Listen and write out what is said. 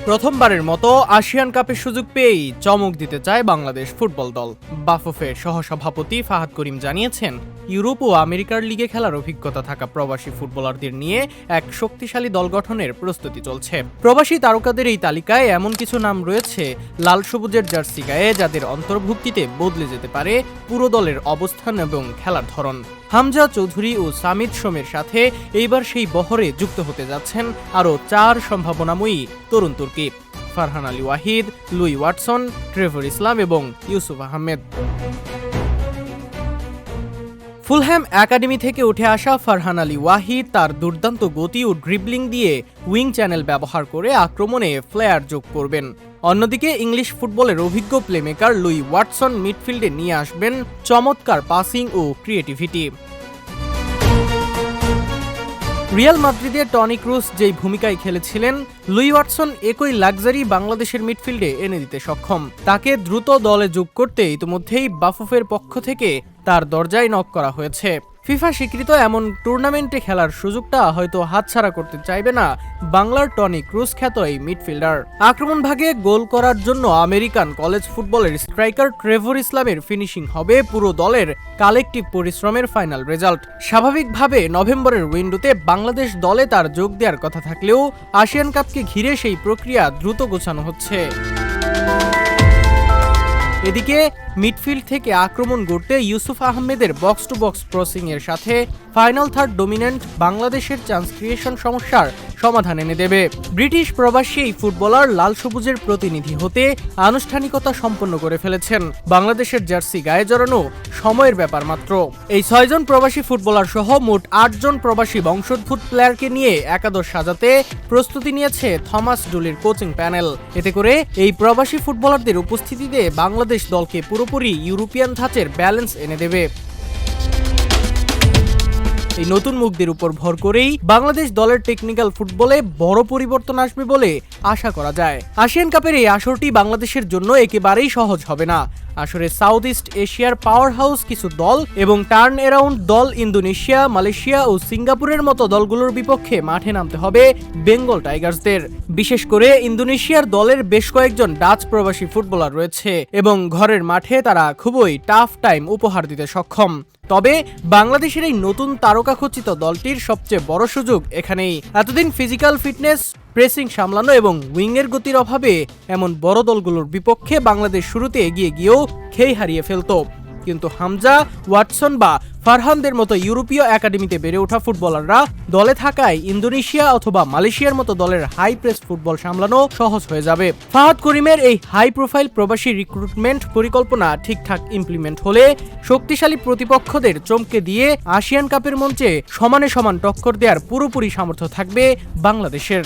প্রথমবারের মতো আসিয়ান কাপের সুযোগ পেয়েই চমক দিতে চায় বাংলাদেশ ফুটবল দল। বাফুফের সহসভাপতি ফাহাদ করিম জানিয়েছেন, ইউরোপ ও আমেরিকার লিগে খেলার অভিজ্ঞতা থাকা প্রবাসী ফুটবলারদের নিয়ে এক শক্তিশালী দল গঠনের প্রস্তুতি চলছে। প্রবাসী তারকাদের এই তালিকায় এমন কিছু নাম রয়েছে লাল সবুজের জার্সি গায়ে, যাদের অন্তর্ভুক্তিতে বদলে যেতে পারে পুরো দলের অবস্থান এবং খেলার ধরন। হামজা চৌধুরী ও সামিদ সোমের সাথে এইবার সেই বহরে যুক্ত হতে যাচ্ছেন আরও 4 সম্ভাবনাময়ী তরুণ তুর্কি: Farhan Ali Wahid, Louis Watson, Trevor Islam এবং ইউসুফ আহমেদ। ফুলহ্যাম একাডেমি থেকে উঠে আসা ফারহান আলী ওয়াহিদ তার দুর্দান্ত গতি ও ড্রিবলিং দিয়ে উইং চ্যানেল ব্যবহার করে আক্রমণে ফ্লেয়ার যোগ করবেন। অন্যদিকে ইংলিশ ফুটবলের অভিজ্ঞ প্লেমেকার লুই ওয়াটসন মিডফিল্ডে নিয়ে আসবেন চমৎকার পাসিং ও ক্রিয়েটিভিটি। রিয়াল মাদ্রিদের টনি ক্রুস যেই ভূমিকায় খেলেছিলেন, লুই ওয়াটসন একই লাক্সারি বাংলাদেশের মিডফিল্ডে এনে দিতে সক্ষম। তাকে দ্রুত দলে যোগ করতে ইতিমধ্যেই বাফুফের পক্ষ থেকে তার দরজায় নক করা হয়েছে। ফিফা স্বীকৃত এমন টুর্নামেন্টে খেলার সুযোগটা হয়তো হাতছাড়া করতে চাইবে না বাংলার টনি ক্রুস খ্যাত এই মিডফিল্ডার। আক্রমণ ভাগে গোল করার জন্য আমেরিকান কলেজ ফুটবলের স্ট্রাইকার ট্রেভর ইসলামের ফিনিশিং হবে পুরো দলের কালেকটিভ পরিশ্রমের ফাইনাল রেজাল্ট। স্বাভাবিকভাবে নভেম্বরের উইন্ডোতে বাংলাদেশ দলে তার যোগ দেওয়ার কথা থাকলেও আসিয়ান কাপকে ঘিরে সেই প্রক্রিয়া দ্রুত গোছানো হচ্ছে। এদিকে মিডফিল্ড থেকে আক্রমণ গড়তে ইউসুফ আহমেদের বক্স টু বক্স ক্রসিং এর সাথে ফাইনাল থার্ড ডমিনেন্ট বাংলাদেশের চান্স ক্রিয়েশন সমস্যার সমাধান এনে দেবে। ব্রিটিশ প্রবাসী এই ফুটবলার লাল সবুজের প্রতিনিধি হতে আনুষ্ঠানিকতা সম্পন্ন করে ফেলেছেন। বাংলাদেশের জার্সি গায়ে জড়ানো সময়ের ব্যাপার মাত্র। এই 6 জন প্রবাসী ফুটবলার সহ মোট 8 জন প্রবাসী বংশোদ্ভূত প্লেয়ারকে নিয়ে একাদশ সাজাতে প্রস্তুতি নিয়েছে থমাস ডুলির কোচিং প্যানেল। এতে করে এই প্রবাসী ফুটবলারদের উপস্থিতিতে বাংলাদেশ দলকে পুরোপুরি ইউরোপিয়ান ধাঁচের ব্যালেন্স এনে দেবে। এই নতুন মুখদের উপর ভর করেই বাংলাদেশ দলের টেকনিক্যাল ফুটবলে বড় পরিবর্তন আসবে বলে আশা করা যায়। আসিয়ান কাপের এই আসরটি বাংলাদেশের জন্য একেবারেই সহজ হবে না। আসরে সাউথ ইস্ট এশিয়ার পাওয়ার হাউস কিছু দল এবং টার্ন অ্যারাউন্ড দল ইন্দোনেশিয়া, মালয়েশিয়া ও সিঙ্গাপুরের মতো দলগুলোর বিপক্ষে মাঠে নামতে হবে বেঙ্গল টাইগার্সদের। বিশেষ করে ইন্দোনেশিয়ার দলের বেশ কয়েকজন ডাচ প্রবাসী ফুটবলার রয়েছে এবং ঘরের মাঠে তারা খুবই টাফ টাইম উপহার দিতে সক্ষম। তবে বাংলাদেশের এই নতুন তারকাখচিত দলটির সবচেয়ে বড় সুযোগ এখানেই। এতদিন ফিজিক্যাল ফিটনেস, প্রেসিং সামলানো এবং উইংয়ের গতির অভাবে এমন বড় দলগুলোর বিপক্ষে বাংলাদেশ শুরুতে এগিয়ে গিয়েও খেই হারিয়ে ফেলত। কিন্তু হামজা, ওয়াটসন বা ফারহানদের মতো ইউরোপীয় একাডেমিতে বেড়ে ওঠা ফুটবলাররা দলে থাকায় ইন্দোনেশিয়া অথবা মালয়েশিয়ার মতো দলের হাই প্রেস ফুটবল সামলানো সহজ হয়ে যাবে। ফাহাদ করিমের এই হাই প্রোফাইল প্রবাসী রিক্রুটমেন্ট পরিকল্পনা ঠিকঠাক ইমপ্লিমেন্ট হলে শক্তিশালী প্রতিপক্ষদের চমকে দিয়ে আসিয়ান কাপের মঞ্চে সমানে সমান টক্কর দেওয়ার পুরোপুরি সামর্থ্য থাকবে বাংলাদেশের।